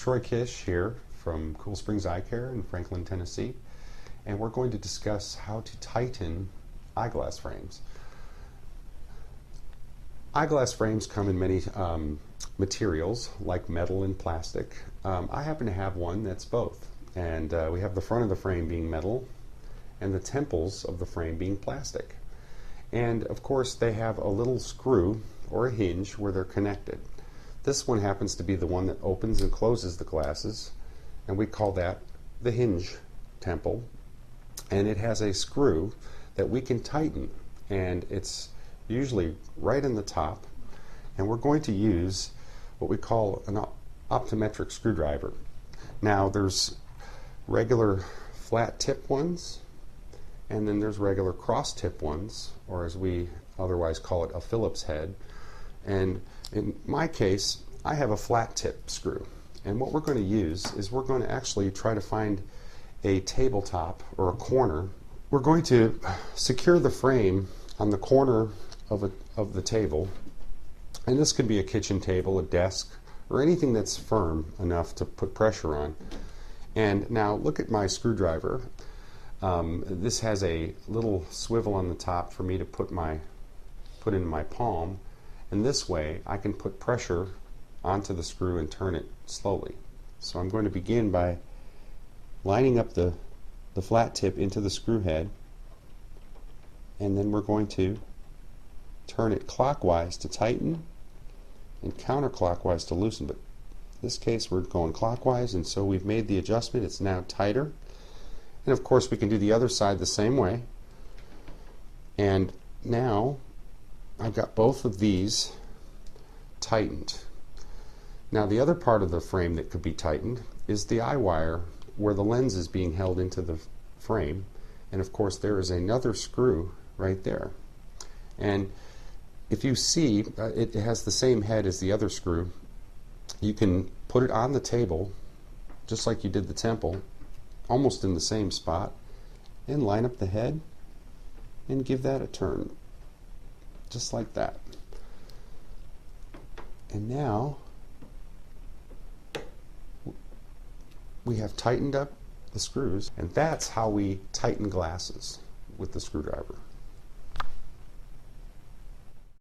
Troy Kish here from Cool Springs Eye Care in Franklin, Tennessee, and we're going to discuss how to tighten eyeglass frames. Eyeglass frames come in many materials like metal and plastic. I happen to have one that's both, and we have the front of the frame being metal and the temples of the frame being plastic. And of course they have a little screw or a hinge where they're connected. This one happens to be the one that opens and closes the glasses, and we call that the hinge temple. And it has a screw that we can tighten, and it's usually right in the top. And we're going to use what we call an optometric screwdriver. Now there's regular flat tip ones, and then there's regular cross tip ones, or as we otherwise call it, a Phillips head. And in my case, I have a flat tip screw, and what we're going to use is we're going to actually try to find a tabletop or a corner. We're going to secure the frame on the corner of the table, and this could be a kitchen table, a desk, or anything that's firm enough to put pressure on. And now look at my screwdriver. This has a little swivel on the top for me to put in my palm, and this way I can put pressure onto the screw and turn it slowly. So I'm going to begin by lining up the flat tip into the screw head, and then we're going to turn it clockwise to tighten and counterclockwise to loosen. But in this case we're going clockwise, and so we've made the adjustment. It's now tighter. And of course we can do the other side the same way. And now I've got both of these tightened. Now the other part of the frame that could be tightened is the eye wire where the lens is being held into the frame. And of course there is another screw right there. And if you see, it has the same head as the other screw. You can put it on the table just like you did the temple, almost in the same spot, and line up the head and give that a turn, just like that. And now we have tightened up the screws, and that's how we tighten glasses with the screwdriver.